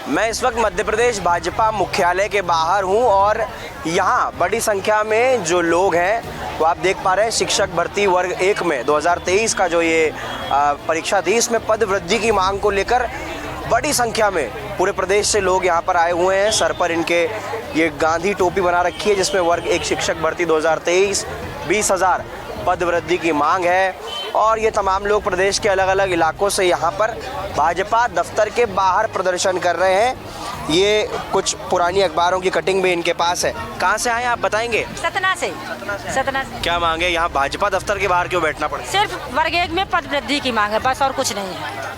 मैं इस वक्त मध्य प्रदेश भाजपा मुख्यालय के बाहर हूं और यहाँ बड़ी संख्या में जो लोग हैं वो आप देख पा रहे हैं शिक्षक भर्ती वर्ग 1 में 2023 का जो ये परीक्षा थी, इसमें पद वृद्धि की मांग को लेकर बड़ी संख्या में पूरे प्रदेश से लोग यहाँ पर आए हुए हैं। सर पर इनके ये गांधी टोपी बना रखी है जिसमें वर्ग 1 शिक्षक भर्ती 2023 20,000 पद वृद्धि की मांग है। और ये तमाम लोग प्रदेश के अलग अलग इलाकों से यहाँ पर भाजपा दफ्तर के बाहर प्रदर्शन कर रहे हैं। ये कुछ पुरानी अखबारों की कटिंग भी इनके पास है। कहाँ से आए आप बताएंगे? सतना से। क्या मांगे यहाँ भाजपा दफ्तर के बाहर क्यों बैठना पड़े? सिर्फ वर्ग 1 में पद वृद्धि की मांग है, बस और कुछ नहीं है।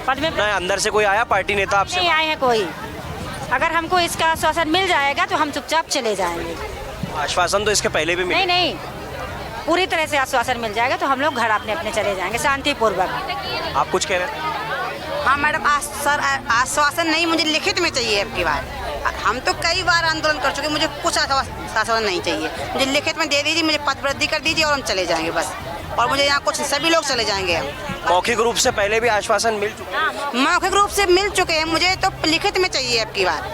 पद में अंदर से कोई आया पार्टी नेता आपसे? नहीं आए हैं कोई। अगर हमको इसका आश्वासन मिल जाएगा तो हम चुपचाप चले जाएंगे। आश्वासन तो इसके पहले भी मिले? नहीं, पूरी तरह से आश्वासन मिल जाएगा तो हम लोग घर अपने अपने चले जाएंगे शांतिपूर्वक। आप कुछ कह रहे थे? हाँ मैडम, सर आश्वासन नहीं, मुझे लिखित में चाहिए अब की बार। हम तो कई बार आंदोलन कर चुके, मुझे कुछ आश्वासन नहीं चाहिए, मुझे लिखित में दे दीजिए, मुझे पद वृद्धि कर दीजिए और हम चले जाएंगे बस। और मुझे यहाँ कुछ सभी लोग चले जाएंगे। हम मौखिक रूप से पहले भी आश्वासन मिल चुके हैं? मौखिक रूप से मिल चुके हैं, मुझे तो लिखित में चाहिए अब की बार,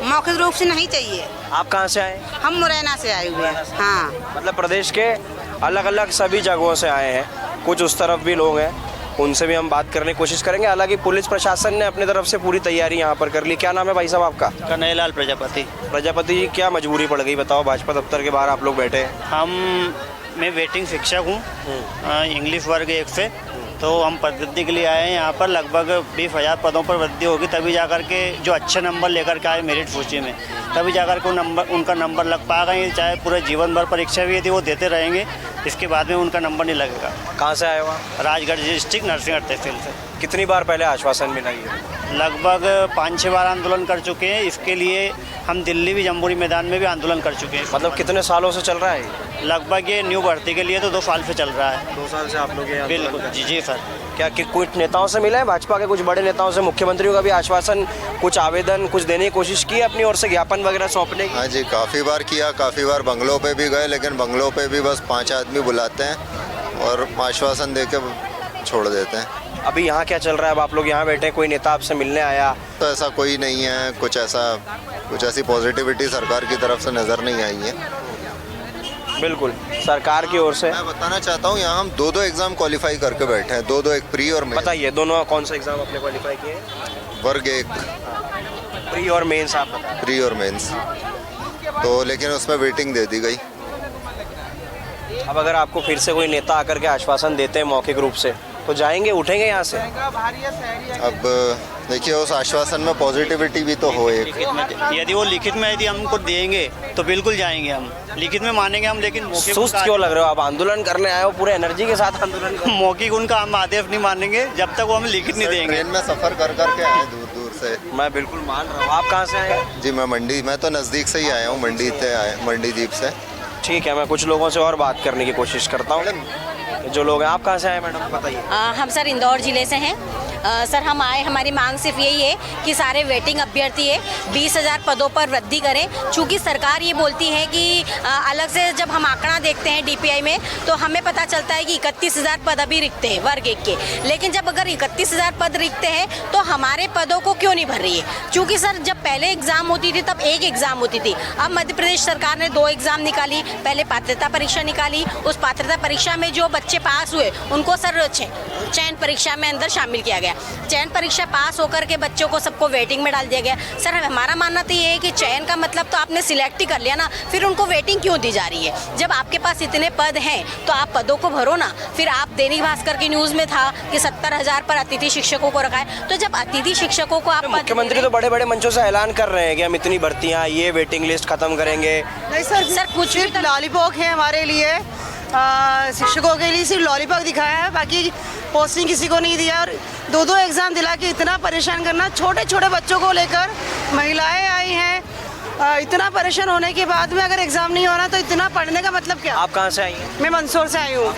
मौखिक रूप से नहीं चाहिए। आप कहाँ से आए? हम मुरैना से आए हुए हैं। हाँ, मतलब प्रदेश के अलग अलग सभी जगहों से आए हैं, कुछ उस तरफ भी लोग हैं, उनसे भी हम बात करने की कोशिश करेंगे। हालांकि पुलिस प्रशासन ने अपनी तरफ से पूरी तैयारी यहाँ पर कर ली। क्या नाम है भाई साहब आपका? कन्हैयालाल प्रजापति। प्रजापति जी, क्या मजबूरी पड़ गई बताओ, भाजपा दफ्तर के बाहर आप लोग बैठे हैं? मैं वेटिंग शिक्षक हूँ इंग्लिश वर्ग 1 से, तो हम पद वृद्धि के लिए आए हैं। यहाँ पर लगभग 20,000 पदों पर वृद्धि होगी, तभी जाकर के जो अच्छे नंबर लेकर के आए मेरिट सूची में, तभी जाकर के उनका नंबर लग पाएगा। ये चाहे पूरे जीवन भर परीक्षा भी यदि वो देते रहेंगे, इसके बाद में उनका नंबर नहीं लगेगा। कहाँ से आए हो? राजगढ़ डिस्ट्रिक्ट नरसिंहगढ़ तहसील से। कितनी बार पहले आश्वासन मिला ये? लगभग 5-6 बार आंदोलन कर चुके हैं। इसके लिए हम दिल्ली भी, जम्बूरी मैदान में भी आंदोलन कर चुके हैं। मतलब कितने सालों से चल रहा है? लगभग ये न्यू भर्ती के लिए तो 2 साल से चल रहा है। 2 साल से आप लोग ये बिल्कुल जी सर। क्या कि कुछ नेताओं से मिला है, भाजपा के कुछ बड़े नेताओं से, मुख्यमंत्रियों का भी आश्वासन, कुछ आवेदन कुछ देने की कोशिश की अपनी ओर से, ज्ञापन वगैरह सौंपने की? हाँ जी, काफ़ी बार किया, काफ़ी बार बंगलों पे भी गए, लेकिन बंगलों पे भी बस 5 आदमी बुलाते हैं और आश्वासन दे के छोड़ देते हैं। अभी यहाँ क्या चल रहा है? अब आप लोग यहाँ बैठे, कोई नेता आपसे मिलने आया? तो ऐसा कोई नहीं है, कुछ ऐसी पॉजिटिविटी सरकार की तरफ से नज़र नहीं आई है। बिल्कुल, सरकार की ओर से मैं बताना चाहता हूँ, यहाँ हम 2-2 एग्ज़ाम क्वालिफाई करके बैठे हैं, 2-2, एक प्री और मेन। बताइए, दोनों कौन सा एग्जाम आपने क्वालिफाई किए? वर्ग 1 प्री और मेंस आप बताएं। प्री और मेंस, तो लेकिन उसमें वेटिंग दे दी गई। अब अगर आपको फिर से कोई नेता आकर के आश्वासन देते हैं मौखिक रूप से, तो जाएंगे, उठेंगे यहाँ से? अब देखिए, उस आश्वासन में पॉजिटिविटी भी तो हो एक। यदि वो लिखित में यदि हमको देंगे तो बिल्कुल जाएंगे, हम लिखित में मानेंगे हम। लेकिन सुस्त क्यों लग रहे हो आप? आंदोलन करने आए हो, पूरे एनर्जी के साथ आंदोलन कर। मौखिक उनका हम आदेश नहीं मानेंगे जब तक वो हमें लिखित नहीं देंगे। ट्रेन में सफ़र कर करके आए दूर दूर से। मैं बिल्कुल मान रहा हूँ। आप कहाँ से आए? जी मैं तो नज़दीक से ही आया हूँ, मंडी द्वीप से। ठीक है, मैं कुछ लोगों से और बात करने की कोशिश करता हूँ। जो लोग हैं, आप कहाँ से आए मैडम बताइए? हम सर इंदौर ज़िले से हैं। सर हम आए, हमारी मांग सिर्फ यही है कि सारे वेटिंग अभ्यर्थी है 20,000 पदों पर वृद्धि करें। चूँकि सरकार ये बोलती है कि अलग से जब हम आंकड़ा देखते हैं DPI में, तो हमें पता चलता है कि 31,000 पद अभी रिक्त हैं वर्ग 1 के। लेकिन जब अगर 31,000 पद रिक्त हैं तो हमारे पदों को क्यों नहीं भर रही है? चूँकि सर जब पहले एग्ज़ाम होती थी तब एक एग्ज़ाम होती थी, अब मध्य प्रदेश सरकार ने 2 एग्ज़ाम निकाली। पहले पात्रता परीक्षा निकाली, उस पात्रता परीक्षा में जो बच्चे पास हुए उनको सर चयन परीक्षा में अंदर शामिल किया गया। चयन परीक्षा पास होकर के बच्चों को सबको वेटिंग में डाल दिया गया। सर हमारा मानना तो ये है कि चयन का मतलब तो आपने सिलेक्ट ही कर लिया ना, फिर उनको वेटिंग क्यों दी जा रही है? जब आपके पास इतने पद हैं तो आप पदों को भरो ना। फिर आप दैनिक भास्कर की न्यूज़ में था कि 70,000 पर अतिथि शिक्षकों को रखा है, तो जब अतिथि शिक्षकों को आप मुख्यमंत्री तो बड़े बड़े मंचों से ऐलान कर रहे हैं कि हम इतनी भर्तियाँ, ये वेटिंग लिस्ट खत्म करेंगे। नहीं सर कुछ भी लॉलीपॉप है हमारे लिए, शिक्षकों के लिए सिर्फ लॉलीपॉप दिखाया है, बाकी पोस्टिंग किसी को नहीं दिया। और 2-2 एग्ज़ाम दिला के इतना परेशान करना, छोटे छोटे बच्चों को लेकर महिलाएं आई हैं, इतना परेशान होने के बाद में अगर एग्जाम नहीं हो रहा तो इतना पढ़ने का मतलब क्या? आप कहाँ से आई हैं? मैं मंदसौर से आई हूँ।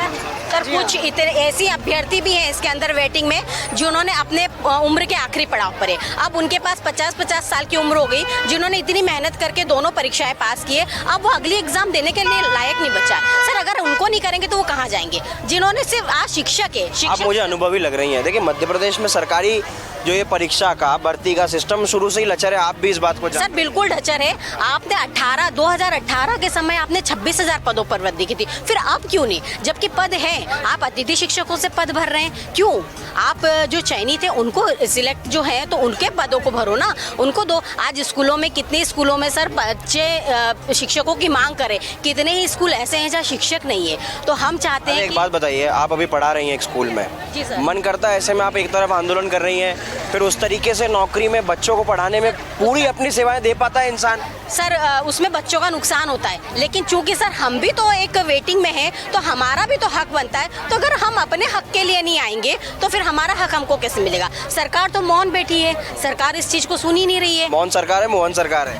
सर कुछ इतने ऐसी अभ्यर्थी भी हैं इसके अंदर वेटिंग में जिन्होंने अपने उम्र के आखिरी पड़ाव पर है। अब उनके पास 50-50 साल की उम्र हो गई, जिन्होंने इतनी मेहनत करके दोनों परीक्षाएं पास की है, अब वो अगली एग्जाम देने के लिए लायक नहीं बचा। सर अगर उनको नहीं करेंगे तो वो कहाँ जाएंगे? जिन्होंने सिर्फ आज शिक्षक है। आप मुझे अनुभवी लग रही हैं। देखिए मध्य प्रदेश में सरकारी जो ये परीक्षा का भर्ती का सिस्टम शुरू से ही लचर है, आप भी इस बात को सर जानते बिल्कुल ढचर है। आपने 2018 के समय आपने 26,000 पदों पर वृद्धि की थी, फिर आप क्यों नहीं? जबकि पद है, आप अतिथि शिक्षकों से पद भर रहे हैं, क्यों? आप जो चयनित है उनको सिलेक्ट जो है तो उनके पदों को भरो ना, उनको दो। आज स्कूलों में, कितने स्कूलों में सर बच्चे शिक्षकों की मांग करें, कितने ही स्कूल ऐसे हैं जहाँ शिक्षक नहीं है। तो हम चाहते हैं एक बात बताइए, आप अभी पढ़ा रही हैं एक स्कूल में, जी सर। मन करता है ऐसे में आप एक तरफ आंदोलन कर रही हैं, फिर उस तरीके से नौकरी में बच्चों को पढ़ाने में पूरी अपनी सेवाएं दे पाता है इंसान? सर उसमें बच्चों का नुकसान होता है, लेकिन चूंकि सर हम भी तो एक वेटिंग में हैं, तो हमारा भी तो हक बनता है। तो अगर हम अपने हक के लिए नहीं आएंगे तो फिर हमारा हक हमको कैसे मिलेगा? सरकार तो मौन बैठी है, सरकार इस चीज को सुन ही नहीं रही है। मौन सरकार है, मोहन सरकार है?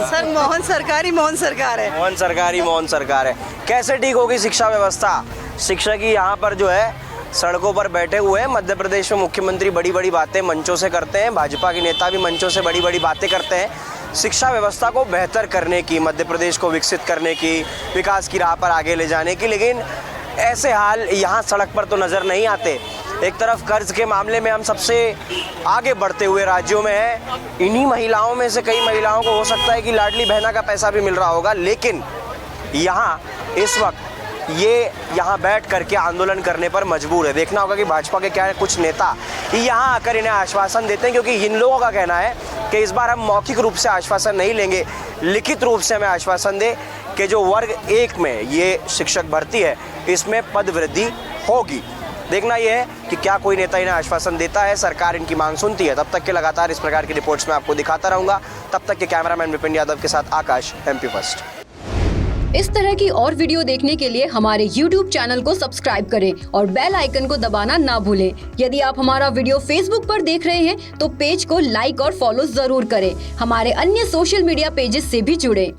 सर मोहन सरकार ही मोहन सरकार है। मोहन सरकार ही मोहन सरकार है। कैसे ठीक होगी शिक्षा व्यवस्था? शिक्षक ही यहाँ पर जो है सड़कों पर बैठे हुए हैं। मध्य प्रदेश में मुख्यमंत्री बड़ी बड़ी बातें मंचों से करते हैं, भाजपा के नेता भी मंचों से बड़ी बड़ी बातें करते हैं शिक्षा व्यवस्था को बेहतर करने की, मध्य प्रदेश को विकसित करने की, विकास की राह पर आगे ले जाने की, लेकिन ऐसे हाल यहाँ सड़क पर तो नज़र नहीं आते। एक तरफ कर्ज के मामले में हम सबसे आगे बढ़ते हुए राज्यों में हैं, इन्हीं महिलाओं में से कई महिलाओं को हो सकता है कि लाडली बहना का पैसा भी मिल रहा होगा, लेकिन यहाँ इस वक्त ये यहाँ बैठ करके आंदोलन करने पर मजबूर है। देखना होगा कि भाजपा के क्या है कुछ नेता यहाँ आकर इन्हें आश्वासन देते हैं, क्योंकि इन लोगों का कहना है कि इस बार हम मौखिक रूप से आश्वासन नहीं लेंगे, लिखित रूप से हमें आश्वासन दे कि जो वर्ग 1 में ये शिक्षक भर्ती है इसमें पद वृद्धि होगी। देखना यह है कि क्या कोई नेता इन्हें आश्वासन देता है, सरकार इनकी मांग सुनती है। तब तक के लगातार इस प्रकार की रिपोर्ट्स में आपको दिखाता रहूँगा। तब तक के कैमरामैन विपिन यादव के साथ आकाश, MP फर्स्ट। इस तरह की और वीडियो देखने के लिए हमारे YouTube चैनल को सब्सक्राइब करें और बेल आइकन को दबाना ना भूलें। यदि आप हमारा वीडियो Facebook पर देख रहे हैं तो पेज को लाइक और फॉलो जरूर करें। हमारे अन्य सोशल मीडिया पेजेस से भी जुड़ें।